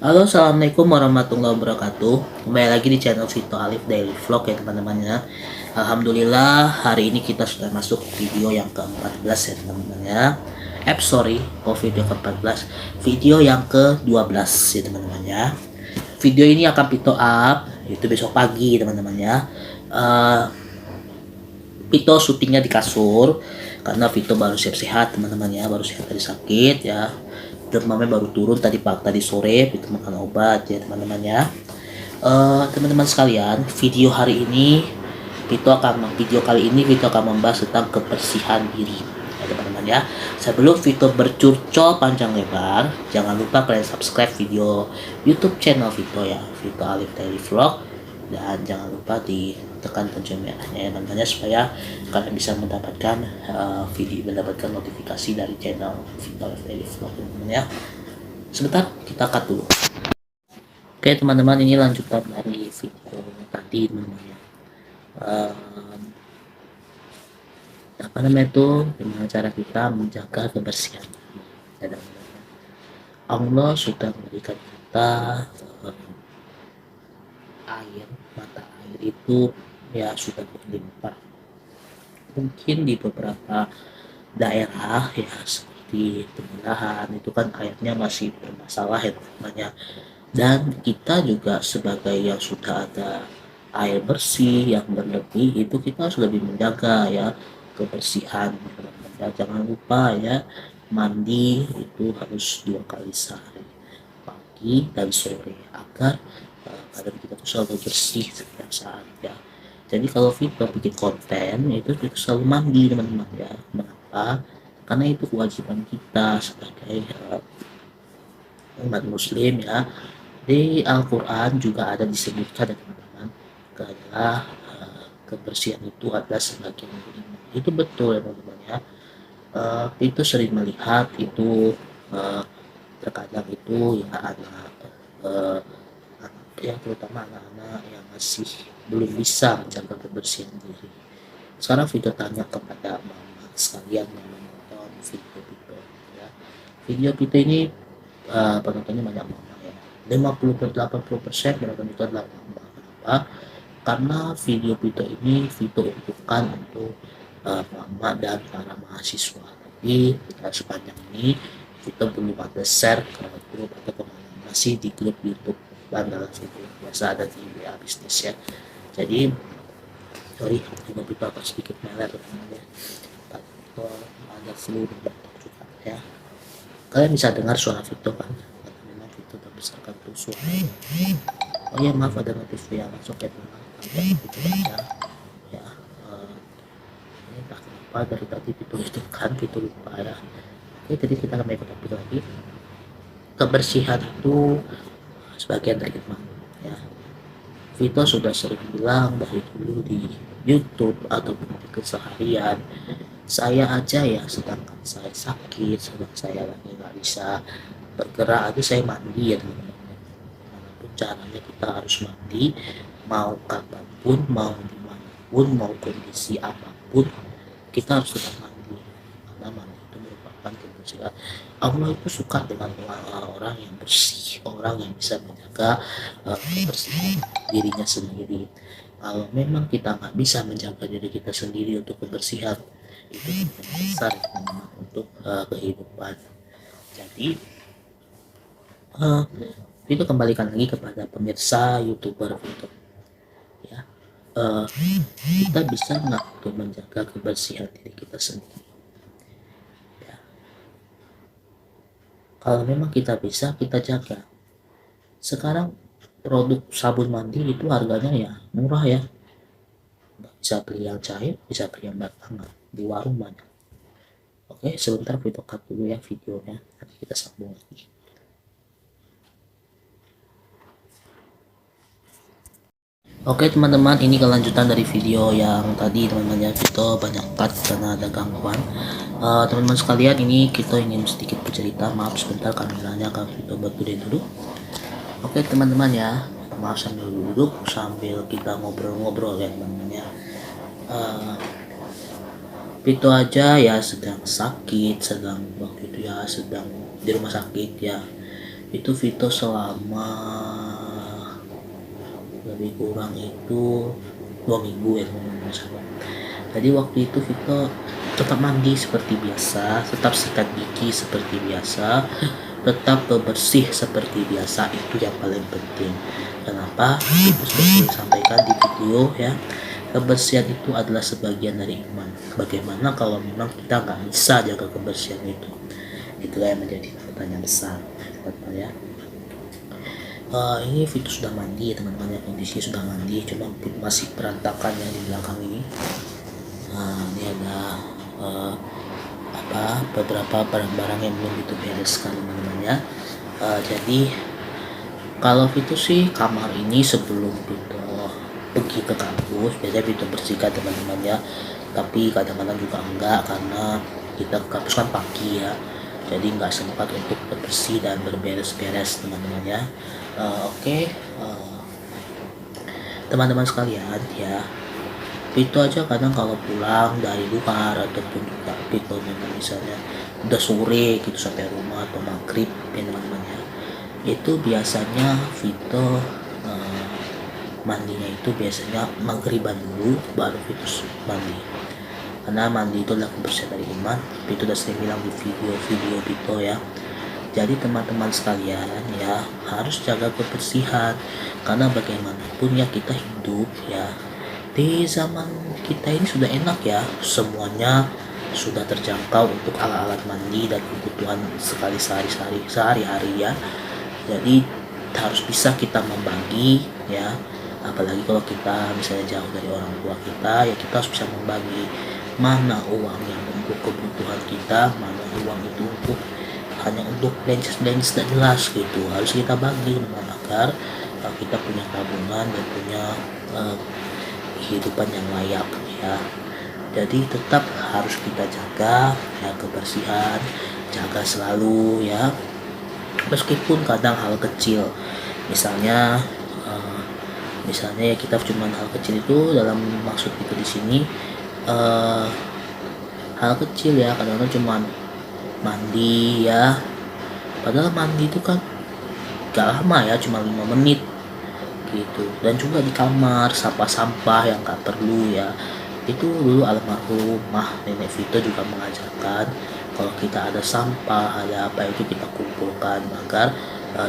Halo, assalamualaikum warahmatullahi wabarakatuh. Kembali lagi di channel Vito Alif Daily Vlog ya teman-teman ya. Alhamdulillah hari ini kita sudah masuk video yang ke-14 ya teman-teman ya. Video ke-14, video yang ke-12 ya teman-teman ya. Video ini akan Vito up itu besok pagi teman-teman ya. Eh, Vito syutingnya di kasur karena Vito baru siap sehat teman-teman ya, baru sehat dari sakit ya. Demamnya baru turun tadi sore, Vito makan obat ya teman-teman ya. Teman-teman sekalian, video kali ini Vito akan membahas tentang kebersihan diri ya teman-teman ya. Sebelum Vito bercurcol panjang lebar, jangan lupa kalian subscribe video YouTube channel Vito ya, Vito Alif Daily Vlog, dan jangan lupa ditekan tombol merahnya ya teman-teman ya, supaya kalian bisa mendapatkan notifikasi dari channel Vito Alif Daily Vlog teman-teman ya. Sebentar, kita cut dulu. Oke teman-teman, ini lanjutan dari video tadi teman-teman ya. Apa namanya itu, dengan cara kita menjaga kebersihan. Allah sudah memberikan kita air, mata air itu ya sudah berlimpah. Mungkin di beberapa daerah ya seperti Pemindahan itu kan airnya masih bermasalah ya teman-teman. Dan kita juga sebagai yang sudah ada air bersih yang berlebih, itu kita harus lebih menjaga ya kebersihan ya. Jangan lupa ya, mandi itu harus 2 kali sehari, pagi dan sore, agar badan kita tuh selalu bersih setiap saat ya. Jadi kalau Vito bikin konten itu kita selalu mandi teman-teman ya. Mengapa? Karena itu kewajiban kita sebagai umat muslim ya. Di Al-Quran juga ada disebutkan ya teman-teman, adalah kebersihan itu adalah sebagian dari iman. Itu betul ya teman-teman ya. Itu sering melihat itu terkadang itu ya anak ya, terutama anak-anak yang masih belum bisa menjaga kebersihan diri. Sekarang Vito tanya kepada mama sekalian yang menonton video ya. Video Vito ini penontonnya banyak mama ya, 50-80% penonton itu adalah mama. Kenapa? Karena video Vito ini Vito untukkan untuk mama dan para mahasiswa. Tapi sepanjang ini Vito belum ada share ke grup atau kemana, masih di grup YouTube Bandalan Vito biasa ada di WA bisnis ya. Jadi sorry, cuma Vito agak sedikit meler ya. Vito ada flu dan batuk juga ya. Kalian bisa dengar suara Vito kan? Karena memang Vito terbesarkan tuh suara. Oh ya, maaf ada notif yang masuk ya teman-teman. Vito baca ya. Ini entah kenapa dari tadi Vito kan Vito lupa ya. Oke, jadi kita akan ikut topik lagi. Kebersihan itu sebagian dari iman ya. Vito sudah sering bilang dari dulu di YouTube ataupun di keseharian, saya aja ya, sedangkan saya sakit, sedang saya lagi nggak bisa bergerak aja saya mandi ya teman-teman. Manapun caranya kita harus mandi, mau kapanpun, mau dimanapun, mau kondisi apapun, kita harus tetap mandi, karena mandi itu merupakan kebersihan. Allah itu suka dengan orang yang bersih, orang yang bisa menjaga kebersihan dirinya sendiri. Kalau memang kita nggak bisa menjaga diri kita sendiri untuk kebersihan, itu besar untuk kehidupan. Jadi itu kembalikan lagi kepada pemirsa YouTuber itu ya. Kita bisa nggak untuk menjaga kebersihan diri kita sendiri ya. Kalau memang kita bisa, kita jaga. Sekarang produk sabun mandi itu harganya ya murah ya, bisa beli yang cair, bisa beli yang batangan di warung banyak. Oke, sebentar Vito cut dulu ya videonya, nanti kita sambung lagi. Oke teman-teman, ini kelanjutan dari video yang tadi teman-teman ya. Vito banyak cut karena ada gangguan. Teman-teman sekalian, ini kita ingin sedikit bercerita, maaf sebentar kameranya akan Vito bergerak dulu. Oke teman-teman ya, maaf sambil duduk sambil kita ngobrol-ngobrol ya teman-teman ya. Vito aja ya sedang sakit, sedang waktu itu ya sedang di rumah sakit ya. Itu Vito selama lebih kurang itu 2 minggu ya teman-teman sahabat. Jadi waktu itu Vito tetap mandi seperti biasa, tetap sikat gigi seperti biasa, tetap bersih seperti biasa. Itu yang paling penting. Kenapa? Itu seperti disampaikan di video ya, kebersihan itu adalah sebagian dari iman. Bagaimana kalau memang kita nggak bisa jaga kebersihan itu? Itulah yang menjadi pertanyaan besar teman-teman ya. Ini Vito sudah mandi ya teman-teman ya, kondisi sudah mandi, cuma masih berantakan ya di belakang ini. Ini ada beberapa barang-barang yang belum itu bereskan teman-teman ya. Jadi kalau Vito sih kamar ini sebelum Vito pergi ke kampus biasanya Vito bersihkan teman-teman ya, tapi kadang-kadang juga enggak karena kita ke kampus kan pagi ya, jadi nggak sempat untuk bersih dan berberes-beres teman-teman ya. Oke, teman-teman sekalian ya, Vito aja kadang kalau pulang dari luar ataupun juga Vito memang misalnya udah sore gitu sampai rumah atau maghrib ya teman-teman ya, itu biasanya Vito mandinya itu biasanya maghriban dulu baru Vito mandi, karena mandi itu adalah kebersihan dari iman. Vito udah sering bilang di video-video Vito ya. Jadi teman-teman sekalian ya, harus jaga kebersihan, karena bagaimanapun ya kita hidup ya di zaman kita ini sudah enak ya, semuanya sudah terjangkau untuk alat-alat mandi dan kebutuhan sehari-hari ya. Jadi harus bisa kita membagi ya, apalagi kalau kita misalnya jauh dari orang tua kita ya, kita harus bisa membagi mana uang yang untuk kebutuhan kita, mana uang itu untuk hanya untuk belanja tidak jelas gitu. Harus kita bagi agar kita punya tabungan dan punya kehidupan yang layak ya. Jadi tetap harus kita jaga ya kebersihan, jaga selalu ya, meskipun kadang hal kecil misalnya ya kita cuma hal kecil itu, dalam maksud itu di sini hal kecil ya, kadang-kadang cuma mandi ya, padahal mandi itu kan gak lama ya, cuma 5 menit gitu. Dan juga di kamar sampah-sampah yang gak perlu ya, itu dulu almarhumah nenek Vito juga mengajarkan kalau kita ada sampah, ada apa itu kita kumpulkan agar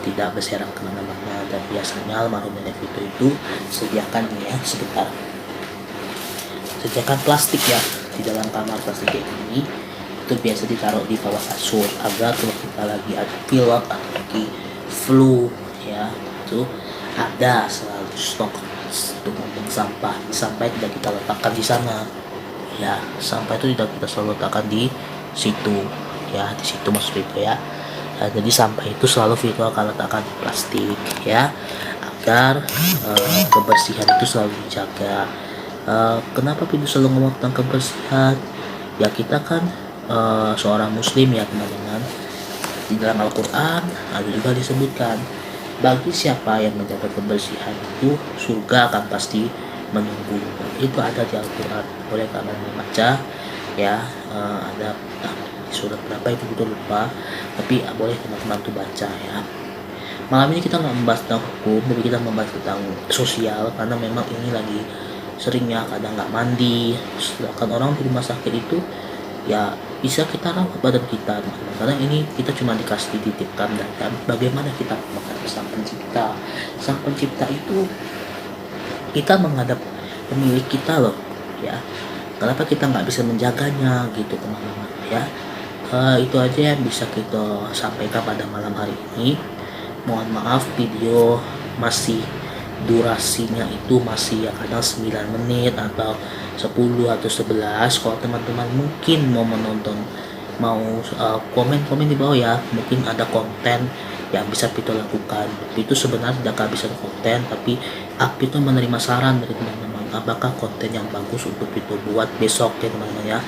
tidak berserak kemana-mana. Dan biasanya almarhum nenek Vito itu sediakan plastik ya di dalam kamar, plastik kayak gini itu biasa ditaruh di bawah kasur agar kalau kita lagi ada pilek atau lagi flu ya, itu ada selalu stok untuk membuang sampah. Sampah tidak kita letakkan di sana ya, sampah itu tidak kita selalu letakkan di situ ya, di situ maksud itu ya. Jadi sampah itu selalu Vito akan letakkan di plastik ya, agar kebersihan itu selalu dijaga. Kenapa Vito selalu ngomong tentang kebersihan ya, kita kan seorang muslim ya teman-teman. Di dalam Al-Quran ada juga disebutkan bagi siapa yang menjaga kebersihan itu surga akan pasti menunggu. Itu ada di Al-Quran, boleh kalian membaca ya. Ada surat berapa itu betul lupa, tapi boleh teman-teman tuh baca ya. Malam ini kita nggak membahas tentang hukum, tapi kita membahas tentang sosial, karena memang ini lagi seringnya kadang nggak mandi, sedangkan orang di rumah sakit itu ya bisa kita rawat badan kita teman-teman, karena ini kita cuma dikasih dititipkan dan bagaimana kita makan sang pencipta itu kita menghadap pemilik kita loh ya, kenapa kita nggak bisa menjaganya gitu teman-teman ya. Itu aja yang bisa kita sampaikan pada malam hari ini. Mohon maaf video masih durasinya itu masih ya kadang 9 menit atau 10 atau 11. Kalau teman-teman mungkin mau menonton, mau komen-komen di bawah ya, mungkin ada konten yang bisa Vito lakukan. Itu sebenarnya tidak kehabisan konten, tapi Vito menerima saran dari teman-teman apakah konten yang bagus untuk Vito buat besok ya teman-teman ya.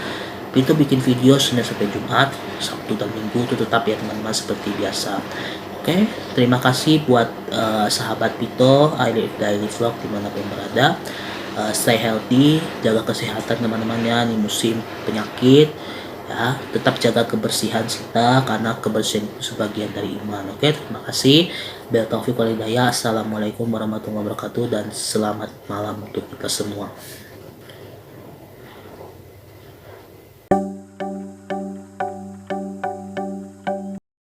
Vito bikin video Senin sampai Jumat, Sabtu dan Minggu itu tetap ya teman-teman seperti biasa. Oke, terima kasih buat sahabat Vito, I Live Daily Vlog dimanapun berada. Stay healthy, jaga kesehatan teman-teman ya, ini musim penyakit ya. Tetap jaga kebersihan kita karena kebersihan itu sebagian dari iman. Oke, terima kasih. Billahi taufiq wal hidayah. Assalamualaikum warahmatullahi wabarakatuh dan selamat malam untuk kita semua.